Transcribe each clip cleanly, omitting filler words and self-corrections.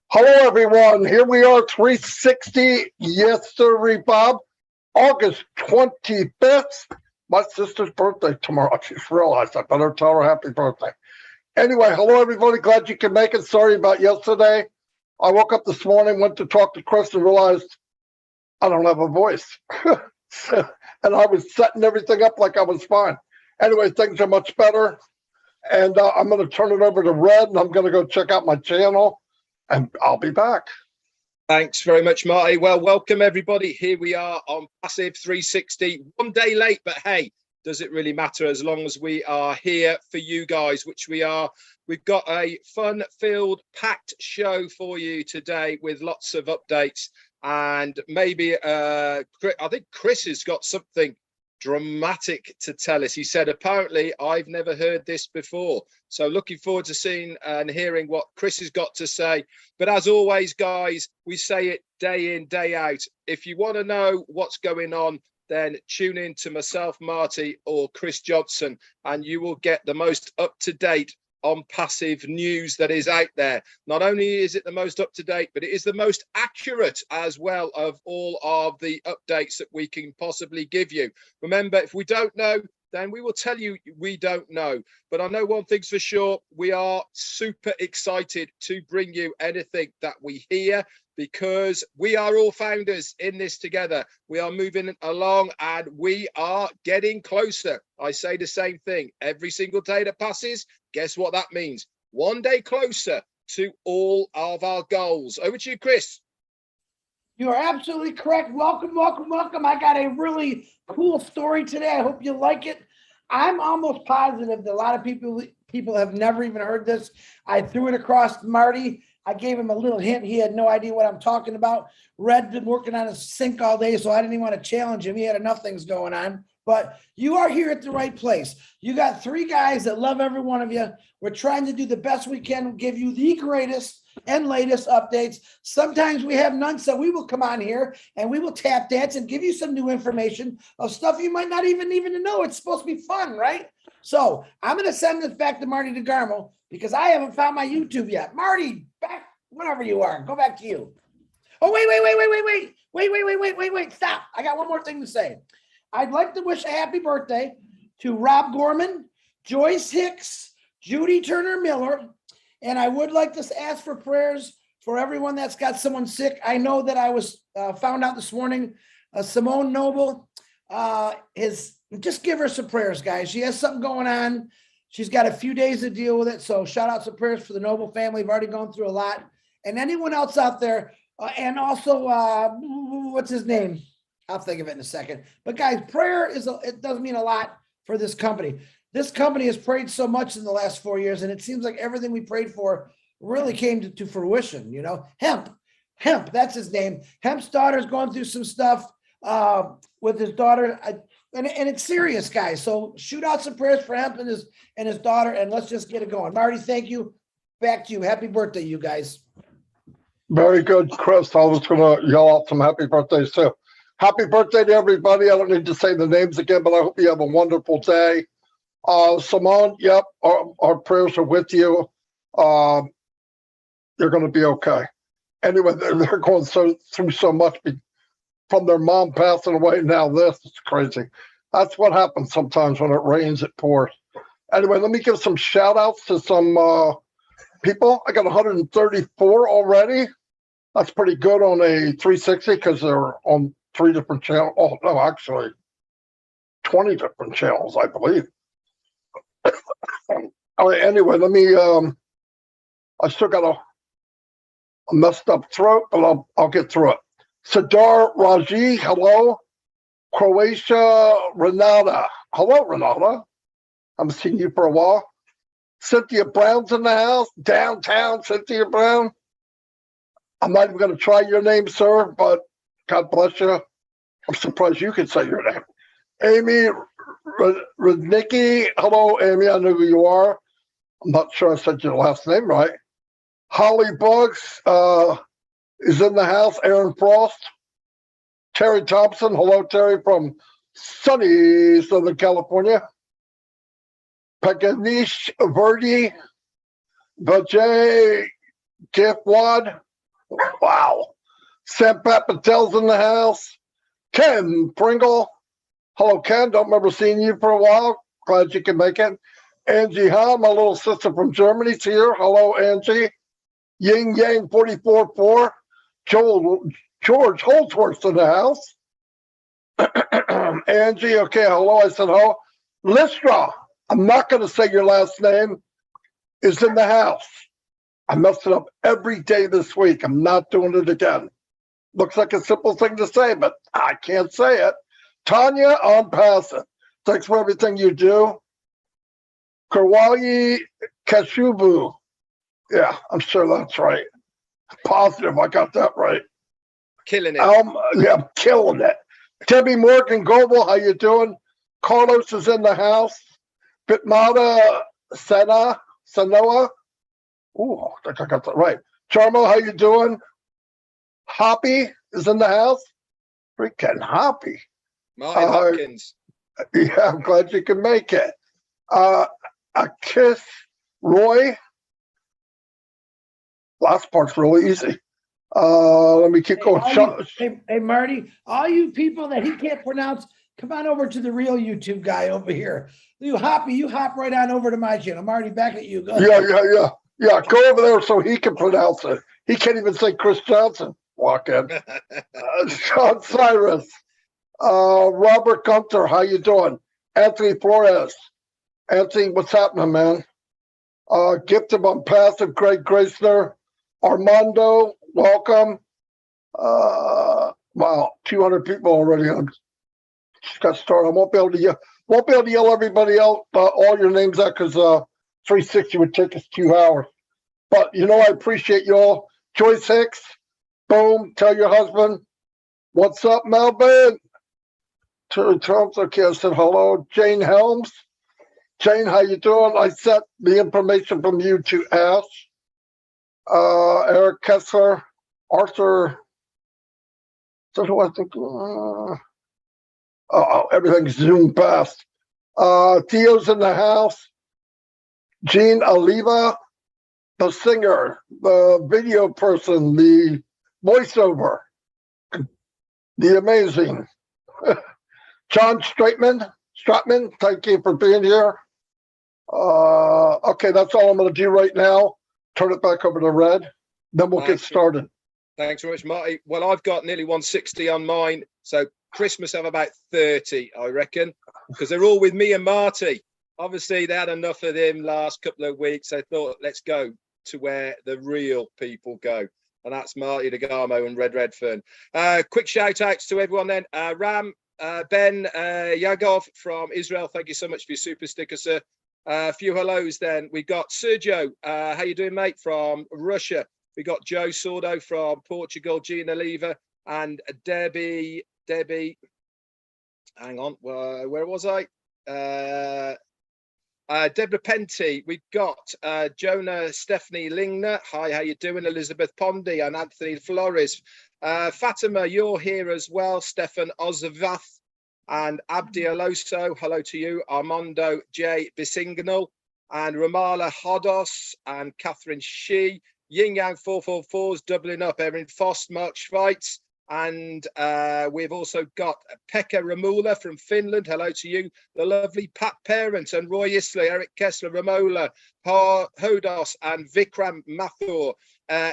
Hello, everyone. Here we are, 360. Yes, sir, Bob. August 25th. My sister's birthday tomorrow. I just realized I better tell her happy birthday. Anyway, hello, everybody. Glad you can make it. Sorry about yesterday. I woke up this morning, went to talk to Chris, and realized I don't have a voice. And I was setting everything up like I was fine. Anyway, things are much better. And I'm going to turn it over to Red, and I'm going to go check out my channel. And I'll be back. Thanks very much, Marty. Well, welcome, everybody. Here we are on Passive 360. One day late, but hey, does it really matter as long as we are here for you guys, which we are. We've got a fun-filled, packed show for you today with lots of updates. And maybe, I think Chris has got something dramatic to tell us. He said, apparently, I've never heard this before. So looking forward to seeing and hearing what Chris has got to say. But as always, guys, we say it day in, day out. If you want to know what's going on, then tune in to myself, Marty, or Chris Johnson, and you will get the most up-to-date on passive news that is out there. Not only is it the most up-to-date, but it is the most accurate as well of all of the updates that we can possibly give you. Remember, if we don't know, then we will tell you we don't know. But I know one thing's for sure, we are super excited to bring you anything that we hear, because we are all founders in this together. We are moving along and we are getting closer. I say the same thing every single day that passes. Guess what that means? One day closer to all of our goals. Over to you, Chris. You are absolutely correct. Welcome, welcome, welcome. I got a really cool story today. I hope you like it. I'm almost positive that a lot of people have never even heard this. I threw it across to Marty. I gave him a little hint. He had no idea what I'm talking about. Red's been working on his sync all day, so I didn't even want to challenge him. He had enough things going on. But you are here at the right place. You got three guys that love every one of you. We're trying to do the best we can, give you the greatest and latest updates. Sometimes we have none, so we will come on here and we will tap dance and give you some new information of stuff you might not even know. It's supposed to be fun, right? So I'm going to send this back to Marty DeGarmo because I haven't found my YouTube yet. Marty, back whenever you are. Go back to you. Oh, wait. Stop. I got one more thing to say. I'd like to wish a happy birthday to Rob Gorman, Joyce Hicks, Judy Turner Miller, and I would like to ask for prayers for everyone that's got someone sick. I know that I was found out this morning, Simone Noble, just give her some prayers, guys. She has something going on. She's got a few days to deal with it. So shout out some prayers for the Noble family. We've already gone through a lot. And anyone else out there, and also, what's his name? I'll think of it in a second. But guys, prayer it does mean a lot for this company. This company has prayed so much in the last 4 years, and it seems like everything we prayed for really came to fruition. You know, Hemp, that's his name. Hemp's daughter's going through some stuff with his daughter, and it's serious, guys. So shoot out some prayers for Hemp and his daughter, and let's just get it going. Marty, thank you. Back to you. Happy birthday, you guys. Very good, Chris. I was going to yell out some happy birthdays too. Happy birthday to everybody. I don't need to say the names again, but I hope you have a wonderful day. Simone, yep, our prayers are with you. You're going to be okay. Anyway, they're going through so much from their mom passing away. Now this is crazy. That's what happens sometimes when it rains, it pours. Anyway, let me give some shout outs to some people. I got 134 already. That's pretty good on a 360 because they're on 3 different channels. Oh, no, actually 20 different channels, I believe. All right, anyway, let me, I still got a messed up throat, but I'll get through it. Sadar Raji, hello. Croatia, Renata. Hello, Renata. I haven't seen you for a while. Cynthia Brown's in the house. Downtown Cynthia Brown. I'm not even going to try your name, sir, but God bless you. I'm surprised you could say your name. Amy Rudnicki. Hello, Amy. I know who you are. I'm not sure I said your last name right. Holly Bugs is in the house. Aaron Frost. Terry Thompson. Hello, Terry, from sunny Southern California. Paganish Verdi. Vijay Gifwad. Wow. Sam Patel's in the house. Ken Pringle. Hello, Ken. Don't remember seeing you for a while. Glad you can make it. Angie Hahn, my little sister from Germany, is here. Hello, Angie. Ying Yang 44-4. George Holdsworth's in the house. Angie, okay, hello. I said hello. Listra, I'm not going to say your last name, is in the house. I messed it up every day this week. I'm not doing it again. Looks like a simple thing to say, but I can't say it. Tanya on passing. Thanks for everything you do. Karwali Kashubu. Yeah, I'm sure that's right. Positive I got that right. Killing it. Yeah, I'm killing it. Debbie Morgan Goebel, how you doing? Carlos is in the house. Bitmata Sanoa. Ooh, I think I got that right. Charmo, how you doing? Hoppy is in the house. Freaking Hoppy. Martin Hopkins. Yeah, I'm glad you can make it. A kiss, Roy. Last part's really easy. Let me keep going. Hey, Marty, all you people that he can't pronounce, come on over to the real YouTube guy over here. You hop right on over to my channel. Marty, back at you. Go ahead. Yeah. Go over there so he can pronounce it. He can't even say Chris Johnson. Walk in. Sean Cyrus. Robert Gunter, how you doing? Anthony Flores. Anthony, what's happening, man? Gifted on Passive, Greg Gracener. Armando, welcome. Wow, 200 people already. I just got started. I won't be able to yell everybody out all your names out because 360 would take us 2 hours. But I appreciate you all. Joyce Hicks, boom. Tell your husband, what's up, Melvin? Terry Thompson, okay, I said hello. Jane Helms. Jane, how you doing? I sent the information from you to Ash. Eric Kessler, Arthur. So who I think? Everything's zoomed past. Theo's in the house. Gene Oliva, the singer, the video person, the voiceover, the amazing. John Stratman, thank you for being here. Okay, that's all I'm going to do right now. Turn it back over to Red, then we'll get started. Thanks very much, Marty. Well, I've got nearly 160 on mine, so Chris must have about 30, I reckon, because they're all with me and Marty. Obviously, they had enough of him last couple of weeks. They thought, let's go to where the real people go, and that's Marty DeGarmo and Red Redfern. Quick shout outs to everyone then. Ram, Ben Yagov from Israel, thank you so much for your super sticker, sir. A few hellos then. We got Sergio, how you doing, mate, from Russia. We got Joe Sordo from Portugal, Gina Lever, and Debbie, hang on, where was I? Deborah Penty. We've got Jonah Stephanie Lingner. Hi, how you doing? Elizabeth Pondy and Anthony Flores. Fatima, you're here as well. Stefan Ozavath and Abdi Aloso. Hello to you. Armando J. Bisinganal and Ramala Hodos and Catherine Shee. Yin Yang 444's doubling up. Erin Fost, Mark Schweitz. And we've also got Pekka Ramula from Finland. Hello to you. The lovely Pat Parent and Roy Isley, Eric Kessler, Ramola, Hodos and Vikram Mathur.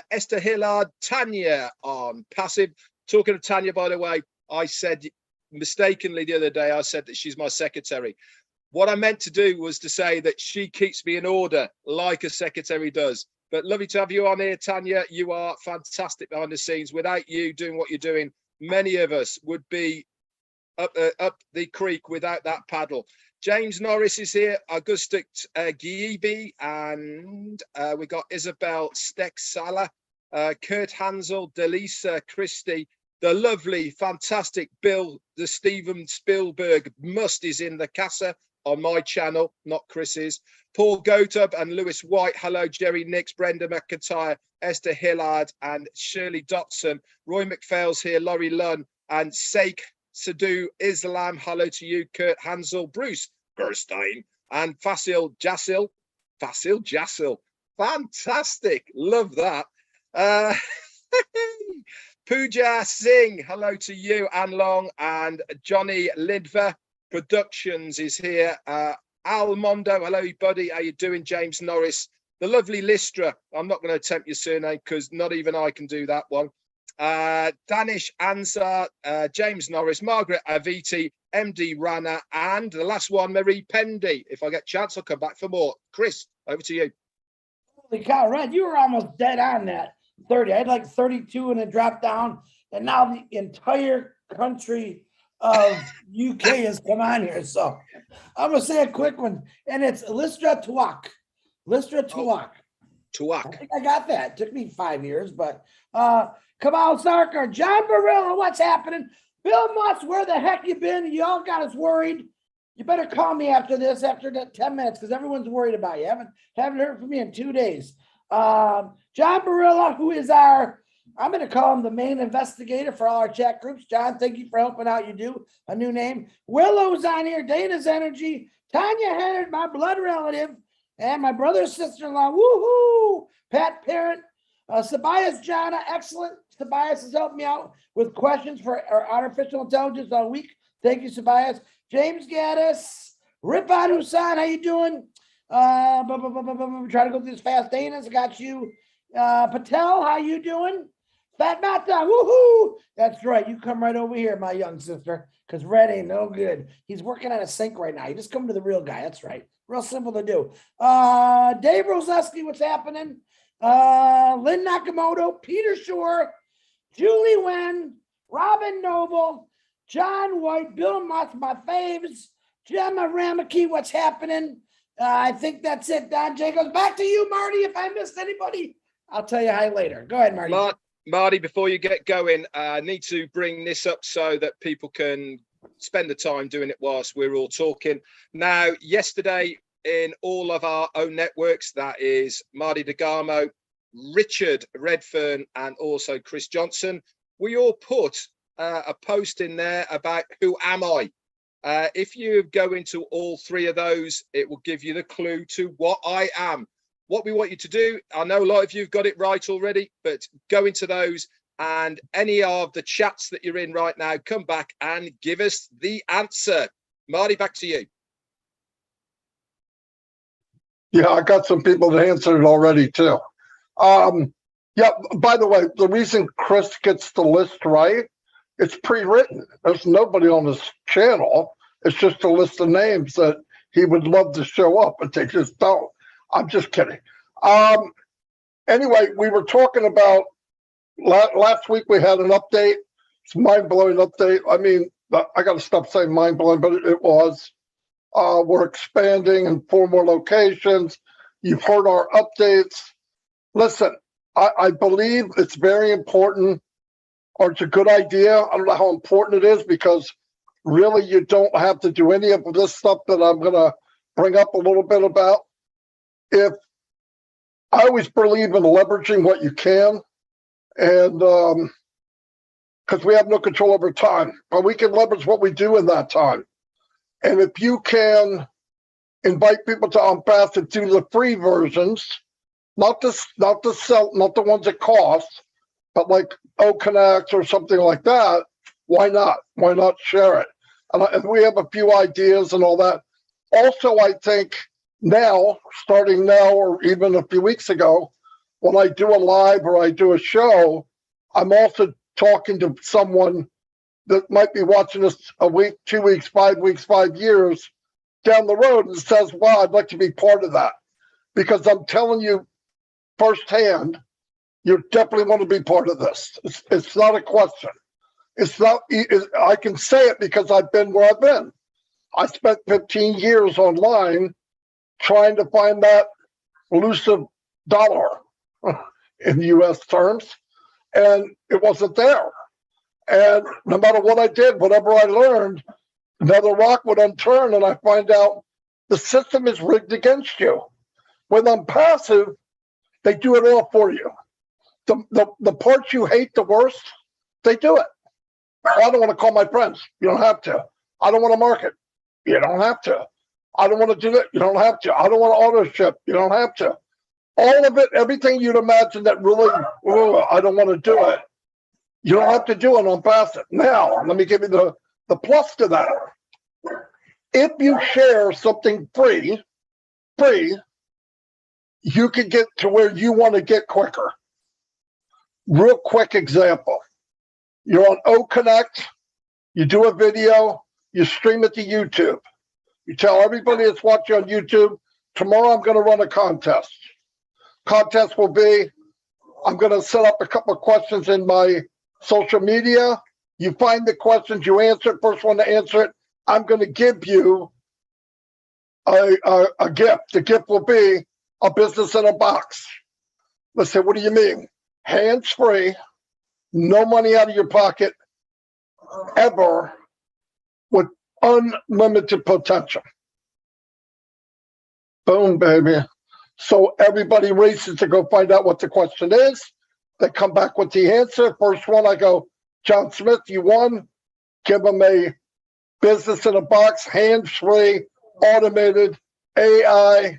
Esther Hillard, Tanya on passive. Talking of Tanya, by the way, I said mistakenly the other day, I said that she's my secretary. What I meant to do was to say that she keeps me in order like a secretary does. But lovely to have you on here, Tanya. You are fantastic behind the scenes. Without you doing what you're doing, many of us would be up the creek without that paddle. James Norris is here, Augustus Giebe, and we got Isabel Steck-Sala, Kurt Hansel, Delisa Christie, the lovely, fantastic Bill, the Steven Spielberg must is in the casa. on my channel, not Chris's. Paul Gotub and Lewis White. Hello, Jerry Nix, Brenda McIntyre, Esther Hillard, and Shirley Dotson. Roy McPhail's here, Laurie Lunn, and Sheikh Sadhu Islam. Hello to you, Kurt Hansel, Bruce Gerstein, and Fasil Jassil. Fantastic. Love that. Pooja Singh, hello to you, Anne Long, and Johnny Lidver Productions is here. Al Mondo, hello, buddy. How you doing? James Norris, the lovely Listra. I'm not going to attempt your surname because not even I can do that one. Danish Ansar, James Norris, Margaret Aviti, MD Rana, and the last one, Marie Pendy. If I get a chance, I'll come back for more. Chris, over to you. Holy cow, Red, you were almost dead on that 30. I had like 32 and it dropped down. And now the entire country of UK has come on here. So I'm going to say a quick one. And it's Listra Tuak. Listra Tuak. Tuak. I think I got that. It took me 5 years, but Kamal Sarkar, John Barilla, what's happening? Bill Mutz, where the heck you been? You all got us worried. You better call me after this, after the 10 minutes, because everyone's worried about you. Haven't heard from me in 2 days. John Barilla, who is I'm going to call him the main investigator for all our chat groups. John, thank you for helping out. You do a new name. Willow's on here. Dana's Energy. Tanya Hennard, my blood relative, and my brother's sister-in-law. Woohoo! Pat Parent. Tobias Jana, excellent. Tobias has helped me out with questions for our artificial intelligence all week. Thank you, Tobias. James Gaddis, Ripon Husan, how you doing? Try to go through this fast. Dana's got you. Patel, how you doing? Fat Mata, woohoo! That's right. You come right over here, my young sister, because Red ain't no good. He's working on a sink right now. You just come to the real guy. That's right. Real simple to do. Dave Roseski, what's happening? Lynn Nakamoto, Peter Shore, Julie Wen, Robin Noble, John White, Bill Mutz, my faves, Gemma Ramaki, what's happening? I think that's it. Don J goes back to you, Marty. If I missed anybody, I'll tell you hi later. Go ahead, Marty. Marty, before you get going, I need to bring this up so that people can spend the time doing it whilst we're all talking. Now, yesterday in all of our own networks, that is Marty DeGarmo, Richard Redfern, and also Chris Johnson, we all put a post in there about who am I. If you go into all three of those, it will give you the clue to what I am. What we want you to do, I know a lot of you have got it right already, but go into those and any of the chats that you're in right now, come back and give us the answer. Marty, back to you. Yeah, I got some people that answered it already too. Yeah, by the way, the reason Chris gets the list right, it's pre-written. There's nobody on this channel. It's just a list of names that he would love to show up, but they just don't. I'm just kidding. Anyway, we were talking about last week. We had an update. It's a mind-blowing update. I mean, I got to stop saying mind-blowing, but it was. We're expanding in 4 more locations. You've heard our updates. Listen, I believe it's very important, or it's a good idea. I don't know how important it is because really you don't have to do any of this stuff that I'm going to bring up a little bit about. If I always believe in leveraging what you can, and because we have no control over time, but we can leverage what we do in that time. And if you can invite people to Unpath to do the free versions, not the ones that cost, but like O'Connect or something like that, why not? Why not share it? And we have a few ideas and all that. Also, I think now, starting now, or even a few weeks ago, when I do a live or I do a show, I'm also talking to someone that might be watching us a week, 2 weeks, 5 weeks, 5 years down the road and says, wow, I'd like to be part of that. Because I'm telling you firsthand, you definitely want to be part of this. It's not a question. It's not. I can say it because I've been where I've been. I spent 15 years online trying to find that elusive dollar in U.S. terms, and it wasn't there. And no matter what I did, whatever I learned, another rock would unturn, and I find out The system is rigged against you. When I'm passive, they do it all for you. The parts you hate the worst, they do it. I don't want to call my friends. You don't have to. I don't want to market. You don't have to. I don't want to do it. You don't have to. I don't want to auto ship. You don't have to. All of it, everything you'd imagine that really, I don't want to do it. You don't have to do it on passive. Now, let me give you the plus to that. If you share something free, you can get to where you want to get quicker. Real quick example. You're on O Connect, you do a video, you stream it to YouTube. You tell everybody that's watching on YouTube, tomorrow I'm going to run a contest. Contest will be, I'm going to set up a couple of questions in my social media. You find the questions, you answer it, first one to answer it. I'm going to give you a gift. The gift will be a business in a box. Let's say, what do you mean? Hands-free, no money out of your pocket, ever, with unlimited potential. Boom, baby. So everybody races to go find out what the question is. They come back with the answer. First one, I go, John Smith, you won. Give them a business in a box, hands-free, automated, AI,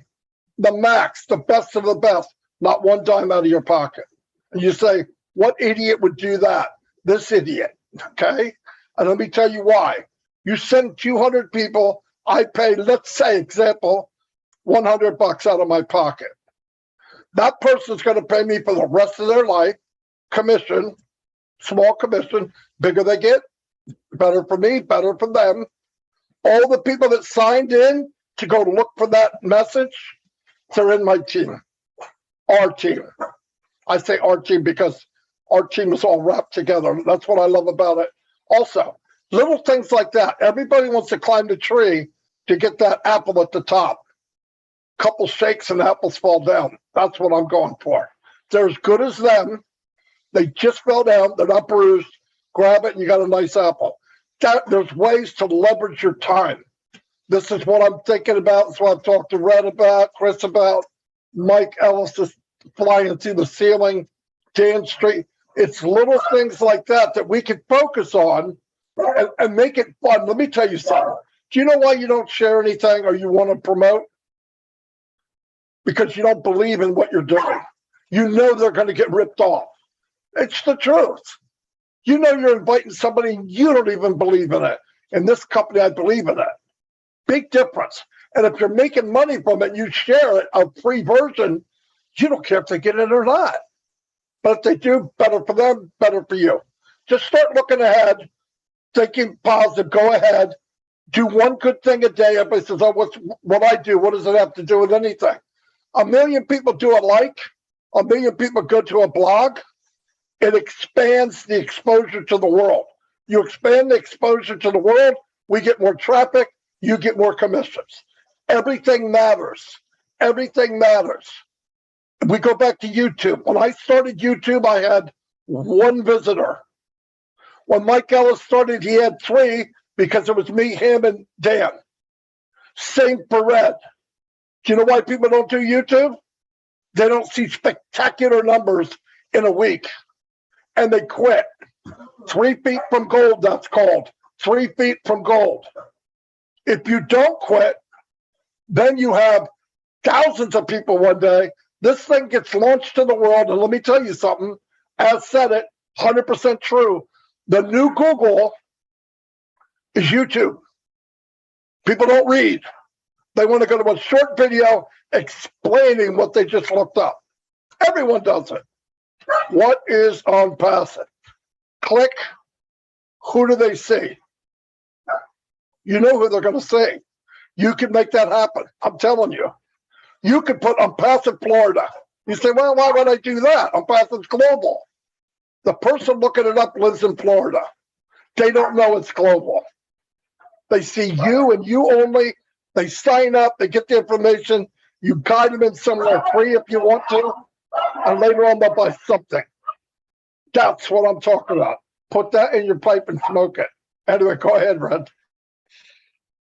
the max, the best of the best, not one dime out of your pocket. And you say, what idiot would do that? This idiot, okay? And let me tell you why. You send 200 people, I pay, let's say, example, $100 out of my pocket. That person's going to pay me for the rest of their life, commission, small commission, bigger they get, better for me, better for them. All the people that signed in to go look for that message, they're in my team, our team. I say our team because our team is all wrapped together. That's what I love about it. Also, little things like that. Everybody wants to climb the tree to get that apple at the top. Couple shakes and apples fall down. That's what I'm going for. They're as good as them. They just fell down. They're not bruised. Grab it and you got a nice apple. There's ways to leverage your time. This is what I'm thinking about. That's what I've talked to Red about, Chris about, Mike Ellis is flying through the ceiling, Dan Street. It's little things like that we can focus on and make it fun. Let me tell you something. Do you know why you don't share anything or you want to promote? Because you don't believe in what you're doing. You know they're going to get ripped off. It's the truth. You know you're inviting somebody, you don't even believe in it. In this company, I believe in it. Big difference. And if you're making money from it, you share it, a free version, you don't care if they get it or not. But if they do, better for them, better for you. Just start looking ahead, thinking positive, go ahead, do one good thing a day. Everybody says, oh, what I do, what does it have to do with anything? 1 million people do a like, 1 million people go to a blog. It expands the exposure to the world. You expand the exposure to the world, we get more traffic, you get more commissions. Everything matters. Everything matters. We go back to YouTube. When I started YouTube, I had 1 visitor. When Mike Ellis started, he had 3 because it was me, him, and Dan. Same for Red. Do you know why people don't do YouTube? They don't see spectacular numbers in a week. And they quit. 3 feet from gold, that's called. 3 feet from gold. If you don't quit, then you have thousands of people one day. This thing gets launched to the world. And let me tell you something. As said it, 100% true. The new Google is YouTube. People don't read. They want to go to a short video explaining what they just looked up. Everyone does it. What is on passive? Click. Who do they see? You know who they're going to see. You can make that happen. I'm telling you. You could put on passive Florida. You say, well, why would I do that? On passive global. The person looking it up lives in Florida. They don't know it's global. They see you and you only. They sign up. They get the information. You guide them in somewhere free if you want to. And later on, they'll buy something. That's what I'm talking about. Put that in your pipe and smoke it. Anyway, go ahead, Red.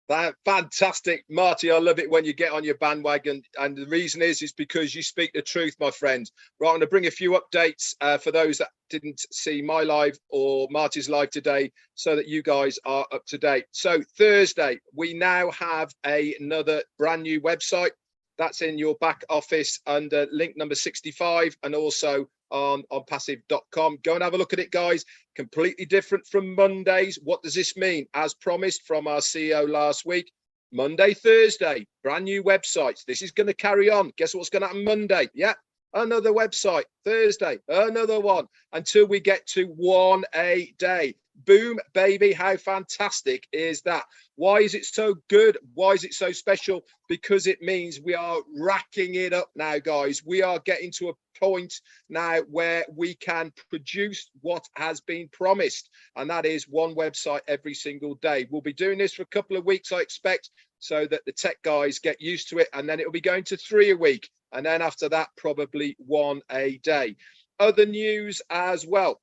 That fantastic, Marty. I love it when you get on your bandwagon, and the reason is because you speak the truth, my friend. Right, I'm going to bring a few updates for those that didn't see my live or Marty's live today, so that you guys are up to date. So Thursday, we now have another brand new website. That's in your back office under link number 65, and also on passive.com. Go and have a look at it, guys. Completely different from Mondays. What does this mean? As promised from our CEO last week, Monday, Thursday, brand new websites. This is going to carry on. Guess what's going to happen Monday? Yeah, another website. Thursday, another one, until we get to one a day. Boom, baby. How fantastic is that? Why is it so good? Why is it so special? Because it means we are racking it up now, guys. We are getting to a point now where we can produce what has been promised, and that is one website every single day. We'll be doing this for a couple of weeks, I expect, so that the tech guys get used to it, and then it'll be going to 3 a week, and then after that, probably 1 a day. Other news as well.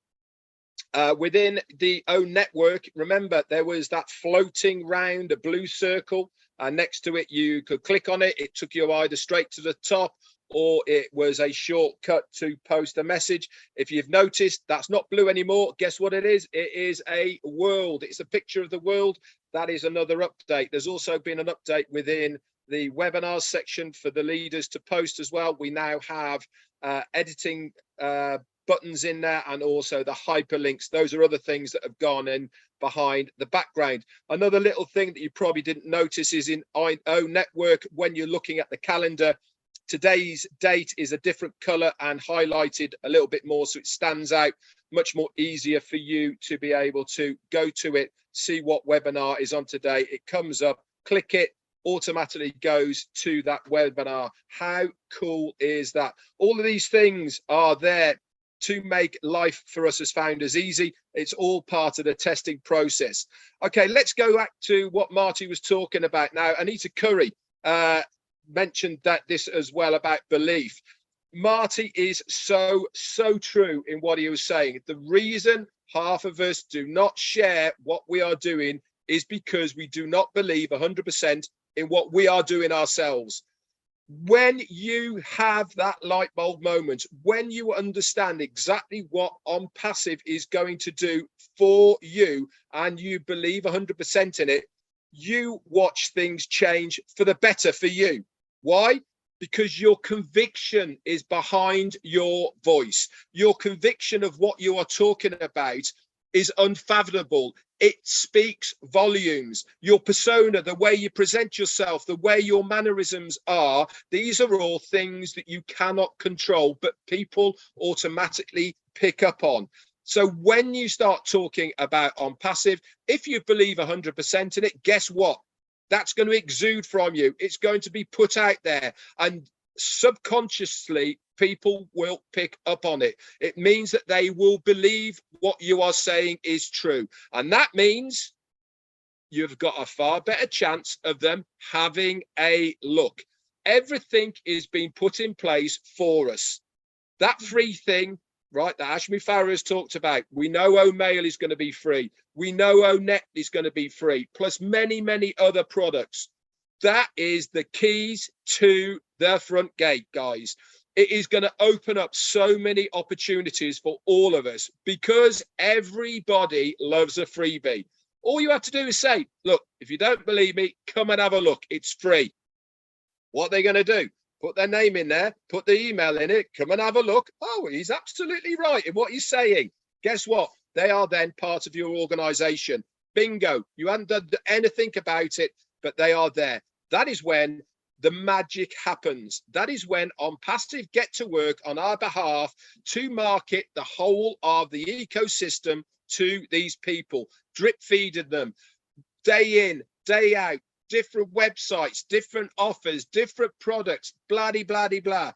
Within the own network, remember there was that floating round, a blue circle, and next to it you could click on it. It took you either straight to the top, or it was a shortcut to post a message. If you've noticed, that's not blue anymore. Guess what it is? It is a world. It's a picture of the world. That is another update. There's also been an update within the webinars section for the leaders to post as well. We now have editing buttons in there, and also the hyperlinks. Those are other things that have gone in behind the background. Another little thing that you probably didn't notice is in O Network, when you're looking at the calendar, today's date is a different color and highlighted a little bit more, so it stands out, much more easier for you to be able to go to it, see what webinar is on today. It comes up, click it, automatically goes to that webinar. How cool is that? All of these things are there to make life for us as founders easy. It's all part of the testing process. Okay, let's go back to what Marty was talking about now. Anita Curry mentioned that this as well about belief. Marty is so true in what he was saying. The reason half of us do not share what we are doing is because we do not believe 100% in what we are doing ourselves. When you have that light bulb moment, when you understand exactly what On Passive is going to do for you, and you believe 100% in it, you watch things change for the better for you. Why? Because your conviction is behind your voice. Your conviction of what you are talking about is unfathomable. It speaks volumes. Your persona, the way you present yourself, the way your mannerisms are, these are all things that you cannot control, but people automatically pick up on. So when you start talking about On Passive, if you believe 100% in it, guess what? That's going to exude from you. It's going to be put out there, and subconsciously people will pick up on it. It means that they will believe what you are saying is true, and that means you've got a far better chance of them having a look. Everything is being put in place for us. That free thing, right, that Ashmi Farah has talked about, we know O'Mail is going to be free. We know ONet is going to be free, plus many other products. That is the keys to the front gate, guys. It is going to open up so many opportunities for all of us, because everybody loves a freebie. All you have to do is say, look, if you don't believe me, come and have a look. It's free. What are they going to do? Put their name in there, put the email in it, come and have a look. Oh, he's absolutely right in what he's saying. Guess what? They are then part of your organization. Bingo. You haven't done anything about it, but they are there. That is when the magic happens. That is when On Passive get to work on our behalf to market the whole of the ecosystem to these people, drip feeding them day in, day out, different websites, different offers, different products, blah, blah, blah, blah.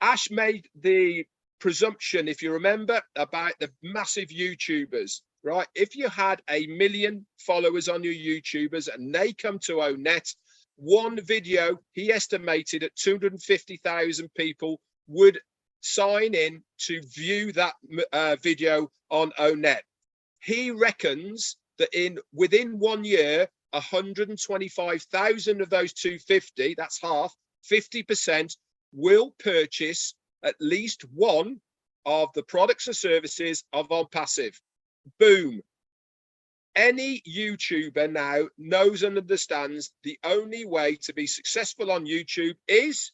Ash made the presumption, if you remember, about the massive YouTubers, right? If you had 1 million followers on your YouTubers and they come to ONet, one video, he estimated at 250,000 people would sign in to view that video on ONet. He reckons that within 1 year, 125,000 of those 250, that's half, 50%, will purchase at least one of the products or services of On Passive. Boom. Any YouTuber now knows and understands the only way to be successful on YouTube is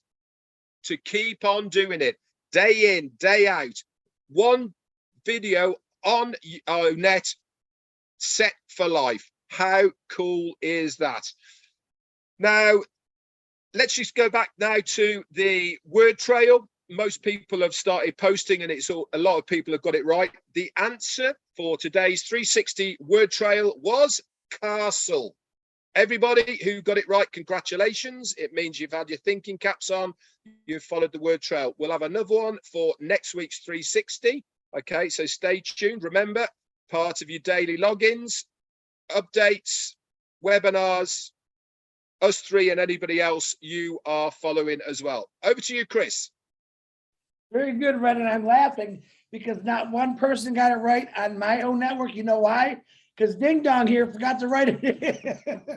to keep on doing it day in, day out. One video on net, set for life. How cool is that? Now, let's just go back now to the word trail. Most people have started posting, and it's a lot of people have got it right. The answer for today's 360 word trail was castle. Everybody who got it right, congratulations. It means you've had your thinking caps on, you've followed the word trail. We'll have another one for next week's 360. Okay, so stay tuned. Remember, part of your daily logins, updates, webinars, us three and anybody else you are following as well. Over to you, Chris. Very good, Red, and I'm laughing because not one person got it right on my own network. You know why? Because Ding Dong here forgot to write it.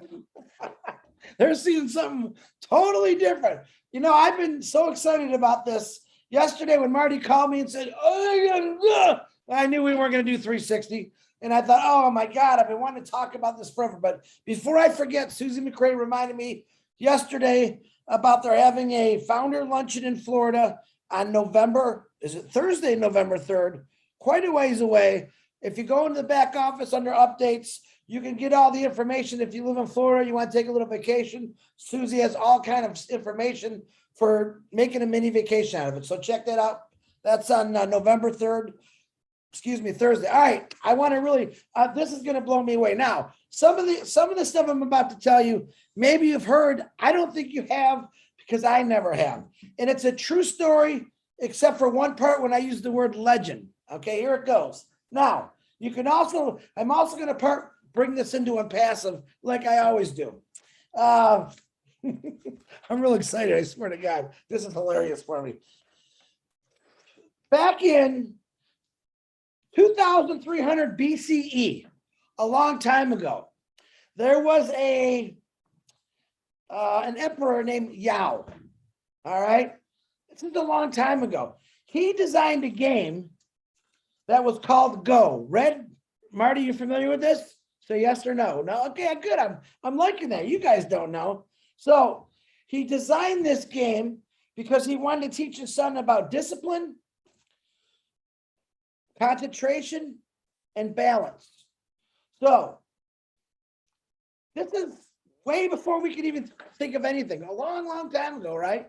They're seeing something totally different. You know, I've been so excited about this. Yesterday when Marty called me and said, oh, I knew we weren't going to do 360. And I thought, oh my God, I've been wanting to talk about this forever. But before I forget, Susie McCray reminded me yesterday about they're having a founder luncheon in Florida on Thursday, November 3rd, quite a ways away. If you go into the back office under updates, you can get all the information. If you live in Florida, you want to take a little vacation, Susie has all kind of information for making a mini vacation out of it. So check that out. That's on November 3rd. Thursday. All right. I want to really, this is going to blow me away. Now, some of the stuff I'm about to tell you, maybe you've heard, I don't think you have, because I never have. And it's a true story, except for one part when I use the word legend. Okay, here it goes. Now, I'm also going to bring this into a passive like I always do. I'm real excited. I swear to God, this is hilarious for me. Back in 2300 BCE, a long time ago, there was an emperor named Yao. All right. This is a long time ago. He designed a game that was called Go. Red Marty, you familiar with this? Say yes or no. No. Okay, good. I'm liking that. You guys don't know. So he designed this game because he wanted to teach his son about discipline, concentration, and balance. So this is way before we could even think of anything, a long, long time ago, right?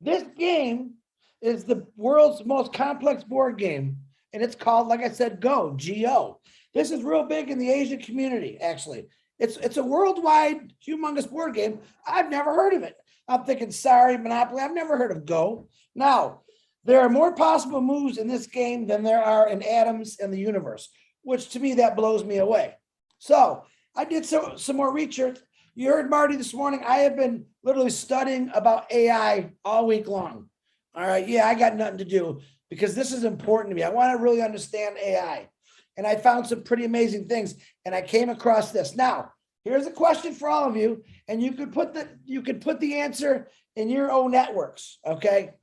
This game is the world's most complex board game, and it's called, like I said, Go, G-O. This is real big in the Asian community, actually. It's a worldwide, humongous board game. I've never heard of it. I'm thinking, sorry, Monopoly, I've never heard of Go. Now, there are more possible moves in this game than there are in atoms in the universe, which to me, that blows me away. So I did some more research. You heard Marty this morning. I have been literally studying about AI all week long. All right. Yeah, I got nothing to do because this is important to me. I want to really understand AI. And I found some pretty amazing things. And I came across this. Now, here's a question for all of you. And you could put the answer in your own networks. Okay.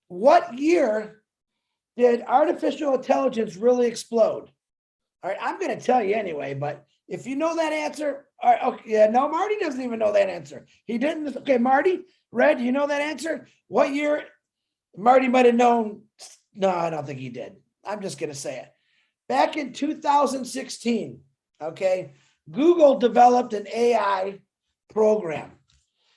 What year did artificial intelligence really explode? All right, I'm going to tell you anyway, but if you know that answer, all right, okay, yeah, no, Marty doesn't even know that answer. He didn't. Okay, Marty, Red, you know that answer? What year? Marty might have known. No, I don't think he did. I'm just going to say it. Back in 2016, okay, Google developed an AI program.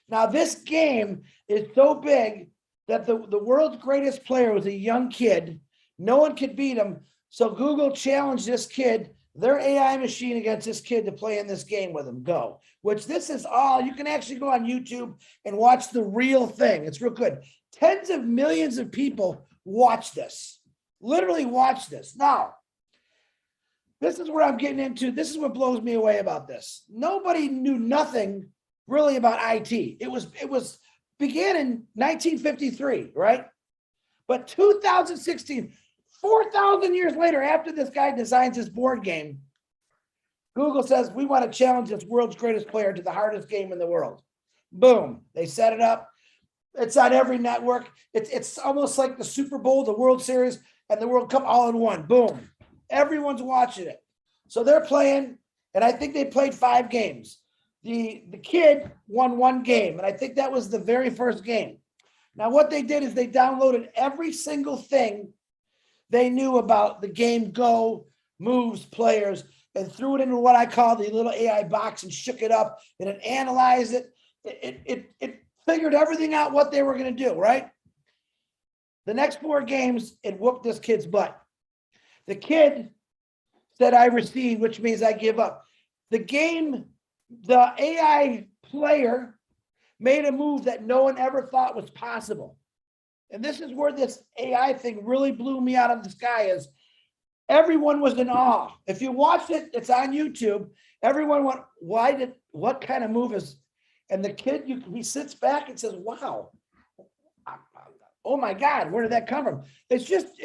Now, this game is so big that the world's greatest player was a young kid. No one could beat him. So Google challenged this kid, their AI machine, against this kid to play in this game with him, Go, which this is all, you can actually go on YouTube and watch the real thing. It's real good. Tens of millions of people watch this, literally watch this. Now, this is where I'm getting into. This is what blows me away about this. Nobody knew nothing really about IT. It was began in 1953, right? But 2016, 4,000 years later, after this guy designs his board game, Google says, we want to challenge this world's greatest player to the hardest game in the world. Boom. They set it up. It's on every network. It's almost like the Super Bowl, the World Series, and the World Cup all in one. Boom. Everyone's watching it. So they're playing, and I think they played 5 games. The kid won 1 game, and I think that was the very first game. Now, what they did is they downloaded every single thing they knew about the game, go, moves, players, and threw it into what I call the little AI box and shook it up, and it analyzed it. It figured everything out what they were going to do, right? The next 4 games, it whooped this kid's butt. The kid said, I recede, which means I give up. The game, the AI player made a move that no one ever thought was possible. And this is where this AI thing really blew me out of the sky is everyone was in awe. If you watch it, it's on YouTube. Everyone went, what kind of move is, and the kid, he sits back and says, wow, oh my God, where did that come from? It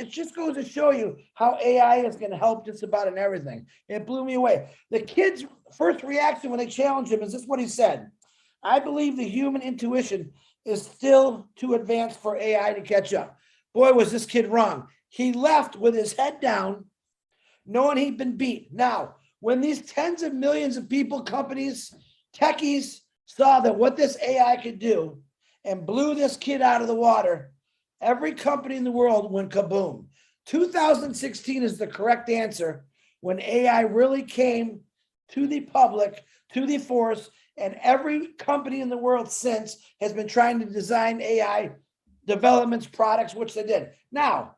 just goes to show you how AI is going to help just about in everything. It blew me away. The kid's first reaction when they challenged him is this what he said. I believe the human intuition is still too advanced for AI to catch up. Boy, was this kid wrong. He left with his head down, knowing he'd been beat. Now, when these tens of millions of people, companies, techies saw that what this AI could do and blew this kid out of the water, every company in the world went kaboom. 2016 is the correct answer when AI really came to the public, to the force, and every company in the world since has been trying to design AI developments, products, which they did. Now,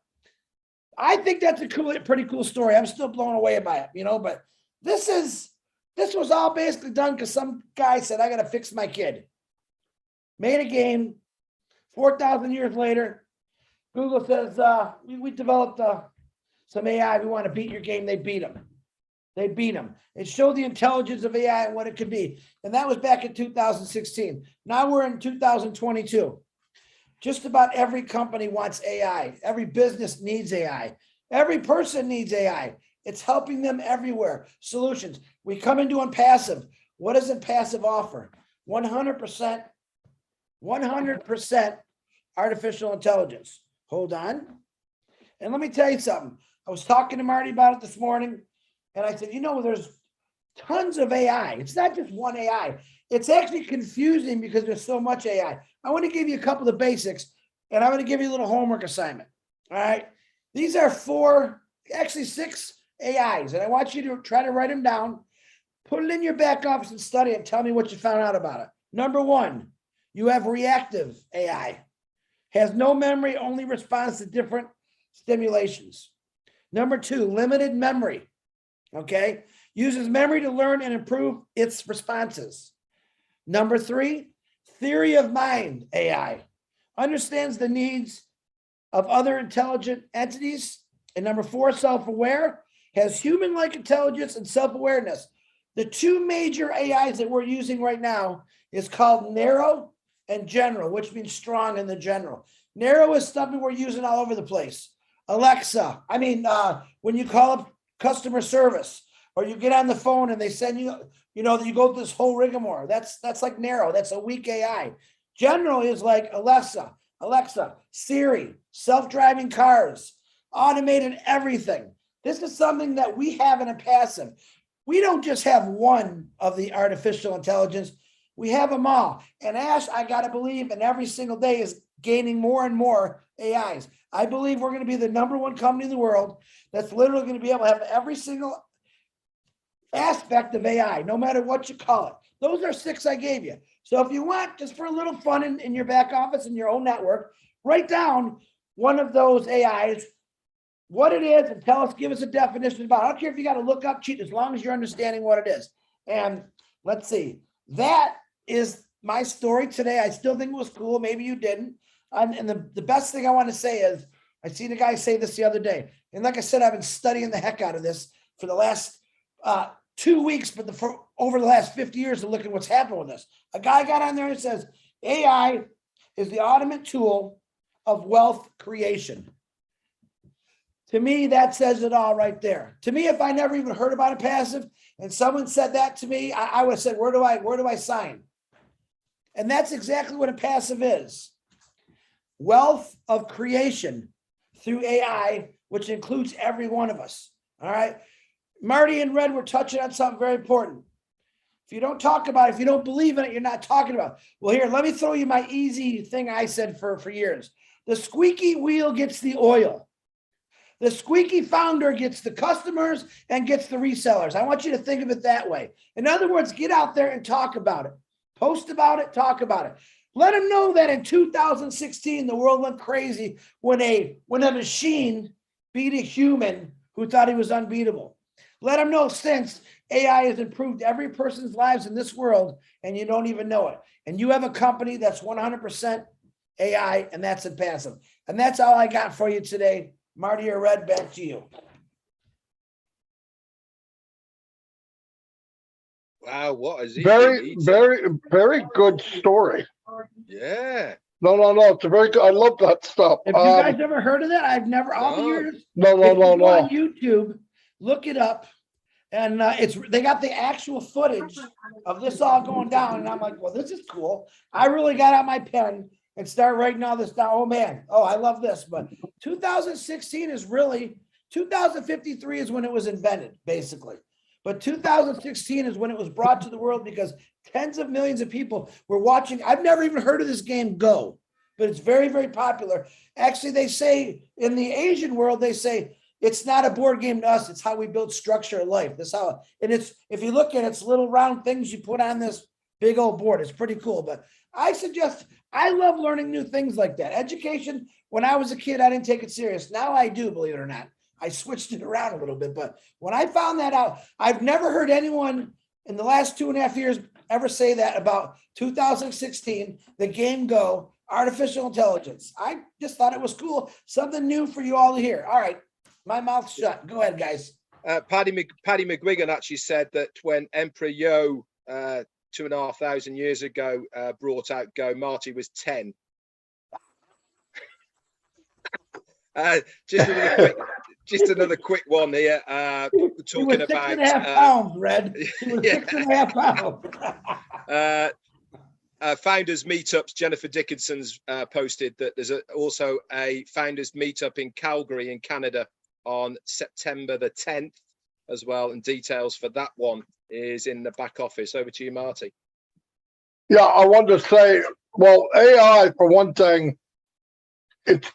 I think that's a pretty cool story. I'm still blown away by it, but this was all basically done because some guy said, I got to fix my kid. Made a game. 4,000 years later, Google says, we developed some AI. We want to beat your game. They beat them. It showed the intelligence of AI and what it could be. And that was back in 2016. Now we're in 2022. Just about every company wants AI. Every business needs AI. Every person needs AI. It's helping them everywhere. Solutions. We come into passive. What does passive offer? 100% artificial intelligence. Hold on. And let me tell you something. I was talking to Marty about it this morning, and I said, there's tons of AI. It's not just one AI. It's actually confusing because there's so much AI. I want to give you a couple of basics, and I'm going to give you a little homework assignment. All right. These are 6 AIs, and I want you to try to write them down, put it in your back office and study it. Tell me what you found out about it. Number 1, you have reactive AI. Has no memory, only responds to different stimulations. Number 2, limited memory. Okay. Uses memory to learn and improve its responses. Number 3, theory of mind AI. Understands the needs of other intelligent entities. And number 4, self-aware. Has human-like intelligence and self-awareness. The 2 major AIs that we're using right now is called narrow and general, which means strong in the general. Narrow is something we're using all over the place. Alexa, when you call up customer service or you get on the phone and they send you, you go through this whole rigmarole. That's like narrow. That's a weak AI. General is like Alexa, Siri, self-driving cars, automated everything. This is something that we have in a passive. We don't just have one of the artificial intelligence. We have them all. And Ash, I got to believe, and every single day is gaining more and more AIs. I believe we're going to be the number 1 company in the world that's literally going to be able to have every single aspect of AI, no matter what you call it. Those are 6 I gave you. So if you want, just for a little fun in your back office, in your own network, write down one of those AIs, what it is, and give us a definition about it. I don't care if you got to look up, cheat, as long as you're understanding what it is. And let's see. That is my story today. I still think it was cool. Maybe you didn't. And the best thing I want to say is, I seen a guy say this the other day. And like I said, I've been studying the heck out of this for the last 2 weeks, but over the last 50 years to look at what's happened with this. A guy got on there and says, AI is the ultimate tool of wealth creation. To me, that says it all right there. To me, if I never even heard about a passive and someone said that to me, I would have said, where do I sign? And that's exactly what a passive is. Wealth of creation through AI, which includes every one of us. All right. Marty and Red were touching on something very important. If you don't talk about it, if you don't believe in it, you're not talking about it. Well, here, let me throw you my easy thing I said for years. The squeaky wheel gets the oil. The squeaky founder gets the customers and gets the resellers. I want you to think of it that way. In other words, get out there and talk about it. Post about it, talk about it. Let them know that in 2016, the world went crazy when a machine beat a human who thought he was unbeatable. Let them know since AI has improved every person's lives in this world and you don't even know it. And you have a company that's 100% AI, and that's in passive. And that's all I got for you today. Marty or Red, back to you. Wow, what is he? Very good story. Yeah. No. It's a very good. I love that stuff. Have you guys ever heard of that? I've never, all the years. No. On YouTube, look it up. And they got the actual footage of this all going down. And I'm like, well, this is cool. I really got out my pen and start writing all this down. Oh, man. Oh, I love this. But 2016 is really, 2053 is when it was invented, basically. But 2016 is when it was brought to the world because tens of millions of people were watching. I've never even heard of this game Go, but it's very, very popular. Actually, they say in the Asian world, they say it's not a board game to us. It's how we build structure of life. That's how, and it's, if you look at it, it's little round things you put on this big old board. It's pretty cool. But I suggest, I love learning new things like that. Education, when I was a kid, I didn't take it serious. Now I do, believe it or not. I switched it around a little bit, but when I found that out, I've never heard anyone in the last 2.5 years ever say that about 2016, the game Go, artificial intelligence. I just thought it was cool. Something new for you all to hear. All right. My mouth's shut. Go ahead, guys. Paddy McGuigan actually said that when Emperor Yo 2,500 years ago brought out Go, Marty was 10. Just another quick one here. Talking about 6.5 pounds, Red. He was 6.5 pounds. Founders meetups. Jennifer Dickinson's posted that there's also a founders meetup in Calgary in Canada on September the 10th as well, and details for that one is in the back office. Over to you, Marty. Yeah, I wanted to say, well, AI for one thing, it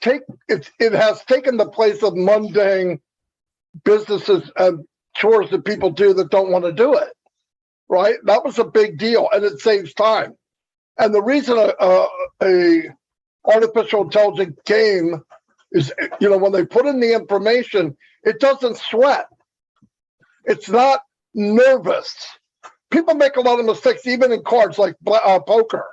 has taken the place of mundane businesses and chores that people do that don't want to do it, right? That was a big deal, and it saves time. And the reason a artificial intelligence game is, when they put in the information, it doesn't sweat. It's not nervous. People make a lot of mistakes, even in cards like poker.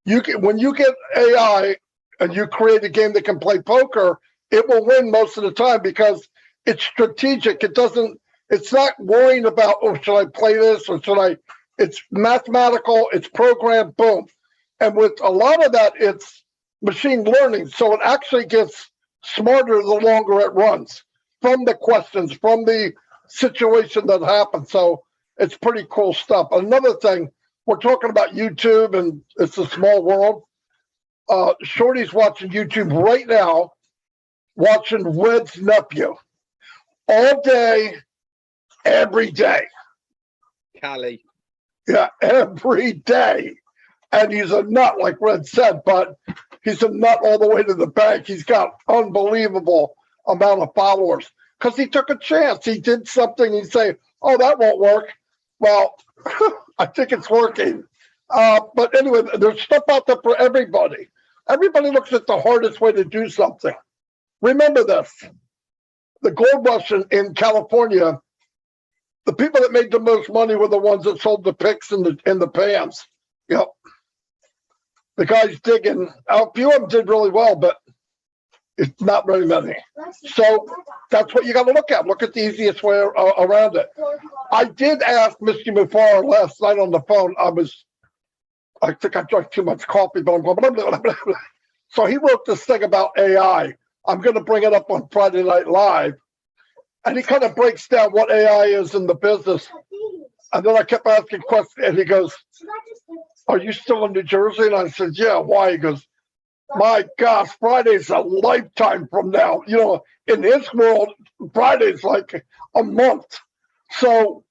When you get AI and you create a game that can play poker, it will win most of the time because it's strategic. It's not worrying about, oh, should I play this or should I? It's mathematical, it's programmed, boom. And with a lot of that, it's machine learning. So it actually gets smarter the longer it runs from the questions, from the situation that happens. So it's pretty cool stuff. Another thing, we're talking about YouTube and it's a small world. Shorty's watching YouTube right now, watching Red's nephew all day, every day. Callie. Yeah, every day. And he's a nut, like Red said, but he's a nut all the way to the bank. He's got unbelievable amount of followers because he took a chance. He did something. He'd say, oh, that won't work. Well, I think it's working. But anyway, there's stuff out there for everybody. Everybody looks at the hardest way to do something. Remember this. The gold rush in California, the people that made the most money were the ones that sold the picks and the pans. Yep. The guys digging. A few of them did really well, but it's not very many. So that's what you got to look at. Look at the easiest way around it. I did ask Mr. Mufar last night on the phone. I think I drank too much coffee, but I'm going, blah, blah, blah, blah. So he wrote this thing about AI. I'm going to bring it up on Friday Night Live. And he kind of breaks down what AI is in the business. And then I kept asking questions, and he goes, "Are you still in New Jersey?" And I said, "Yeah." "Why?" He goes, "My gosh, Friday's a lifetime from now." You know, in his world, Friday's like a month. So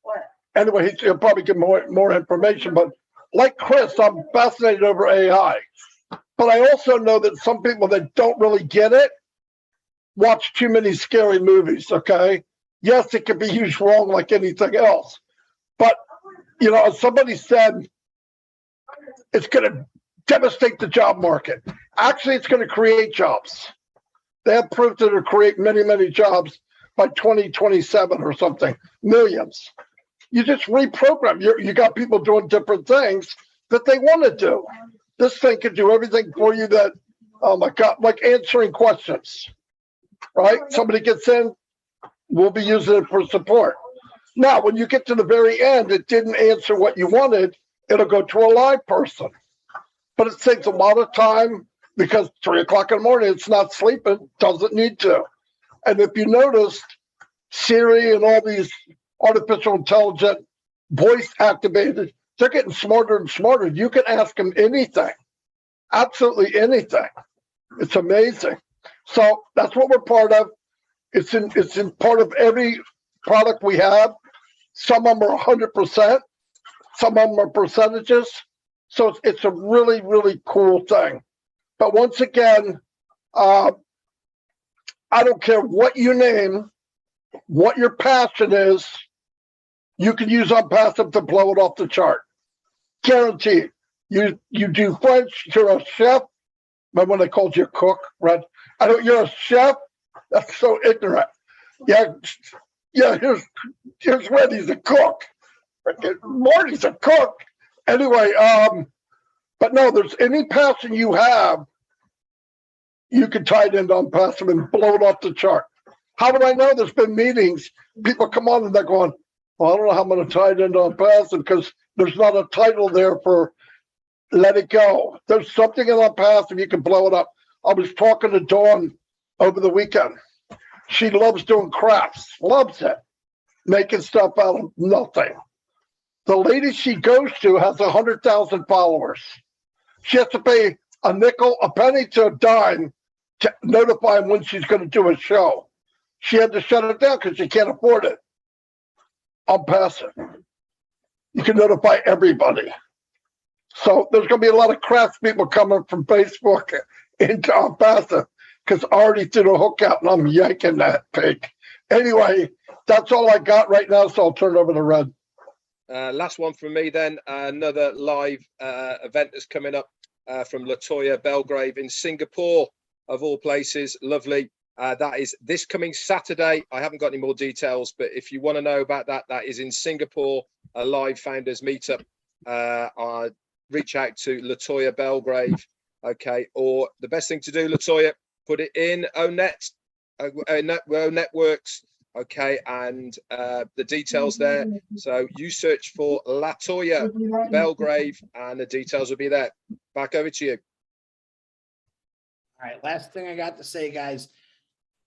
anyway, he'll probably get more information. But like Chris, I'm fascinated over AI. But I also know that some people that don't really get it watch too many scary movies, okay? Yes, it can be used wrong like anything else. But, you know, as somebody said, it's going to devastate the job market. Actually, it's going to create jobs. They have proof that it'll create many, many jobs by 2027 or something, millions. You just reprogram. You got people doing different things that they want to do. This thing can do everything for you that, oh my God, like answering questions, right? Somebody gets in, we'll be using it for support. Now, when you get to the very end, it didn't answer what you wanted, it'll go to a live person. But it takes a lot of time because 3 o'clock in the morning, it's not sleeping, doesn't need to. And if you noticed, Siri and all these artificial intelligent voice activated, they're getting smarter and smarter. You can ask them anything, absolutely anything. It's amazing. So that's what we're part of. It's in part of every product we have. Some of them are 100%. Some of them are percentages. So it's a really, really cool thing. But once again, I don't care what you name, what your passion is, you can use Unpassive to blow it off the chart. Guaranteed. You do French, you're a chef. Remember when they called you a cook, Red? I don't, you're a chef? That's so ignorant. Yeah, here's Red, he's a cook. Marty's a cook. Anyway, but no, there's any passion you have, you can tie it into Unpassive and blow it off the chart. How would I know? There's been meetings. People come on and they're going, "Well, I don't know how I'm going to tie it into Unpassive because there's not a title there for let it go." There's something in Unpassive, you can blow it up. I was talking to Dawn over the weekend. She loves doing crafts, loves it, making stuff out of nothing. The lady she goes to has 100,000 followers. She has to pay a nickel, a penny to a dime to notify them when she's going to do a show. She had to shut it down because she can't afford it. Unpassive. You can notify everybody. So there's going to be a lot of crafts people coming from Facebook into Unpassive because I already did a hook out and I'm yanking that pig. Anyway, that's all I got right now, so I'll turn it over to Red. Last one from me then. Another live event that's coming up from Latoya Belgrave in Singapore, of all places. Lovely. That is this coming Saturday. I haven't got any more details, but if you want to know about that, that is in Singapore, a live founders meetup. Reach out to Latoya Belgrave, okay? Or the best thing to do, Latoya, put it in ONET, Networks, okay? And the details there. So you search for Latoya Belgrave and the details will be there. Back over to you. All right, last thing I got to say, guys,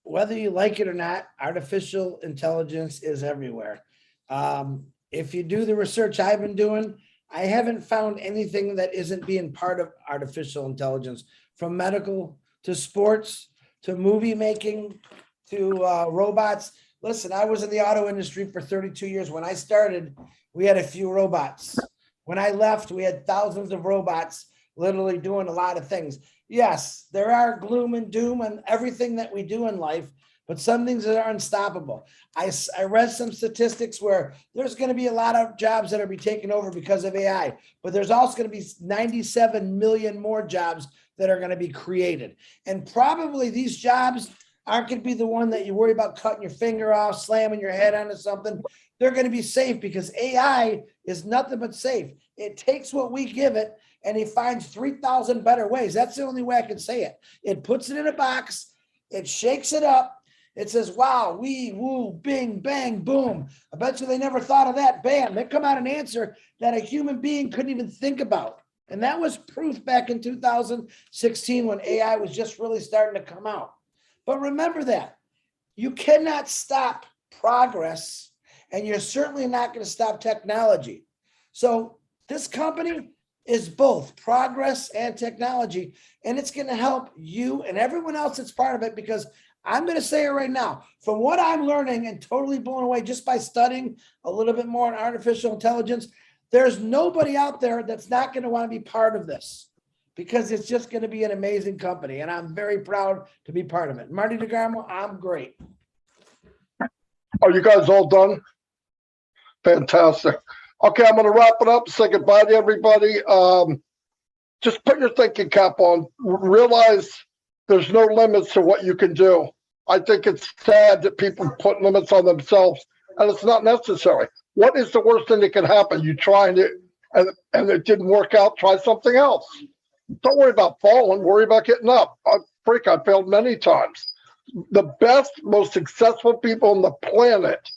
whether you like it or not, artificial intelligence is everywhere. If you do the research I've been doing, I haven't found anything that isn't being part of artificial intelligence, from medical to sports to movie making to robots. Listen, I was in the auto industry for 32 years. When I started, we had a few robots. When I left, we had thousands of robots literally doing a lot of things. Yes, there are gloom and doom and everything that we do in life, but some things that are unstoppable. I read some statistics where there's going to be a lot of jobs that are be taken over because of AI, but there's also going to be 97 million more jobs that are going to be created. And probably these jobs aren't going to be the one that you worry about cutting your finger off, slamming your head onto something. They're going to be safe because AI is nothing but safe. It takes what we give it and it finds 3,000 better ways. That's the only way I can say it. It puts it in a box. It shakes it up. It says, wow, wee, woo, bing, bang, boom. I bet you they never thought of that. Bam, they come out an answer that a human being couldn't even think about. And that was proof back in 2016 when AI was just really starting to come out. But remember that you cannot stop progress, and you're certainly not going to stop technology. So this company is both progress and technology, and it's going to help you and everyone else that's part of it, because I'm going to say it right now, from what I'm learning and totally blown away just by studying a little bit more on artificial intelligence, there's nobody out there that's not going to want to be part of this, because it's just going to be an amazing company. And I'm very proud to be part of it. Marty DeGarmo, I'm great. Are you guys all done? Fantastic. Okay, I'm going to wrap it up. Say goodbye to everybody. Just put your thinking cap on. Realize there's no limits to what you can do. I think it's sad that people put limits on themselves, and it's not necessary. What is the worst thing that can happen? You tried it, and it didn't work out. Try something else. Don't worry about falling. Worry about getting up. I failed many times. The best, most successful people on the planet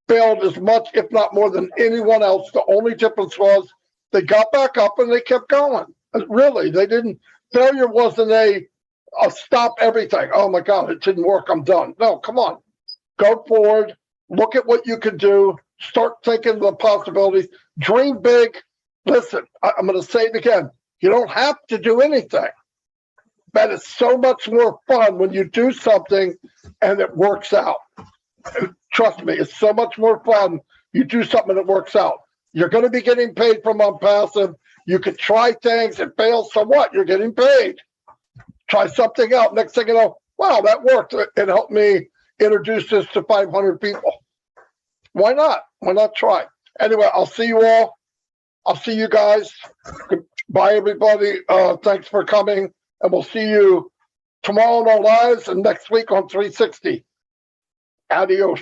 failed as much, if not more, than anyone else. The only difference was they got back up and they kept going. Really, they didn't. Failure wasn't a stop everything. Oh my God, it didn't work. I'm done. No, come on. Go forward. Look at what you can do. Start thinking of the possibilities. Dream big. Listen, I'm going to say it again. You don't have to do anything. But it's so much more fun when you do something and it works out. Trust me, it's so much more fun. You do something that works out. You're going to be getting paid from on passive. You can try things and fail. So what? You're getting paid. Try something out. Next thing you know, wow, that worked. It helped me introduce this to 500 people. Why not? Why not try? Anyway, I'll see you all. I'll see you guys. Goodbye, everybody. Thanks for coming. And we'll see you tomorrow on our lives and next week on 360. Adios.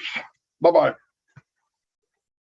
Bye-bye.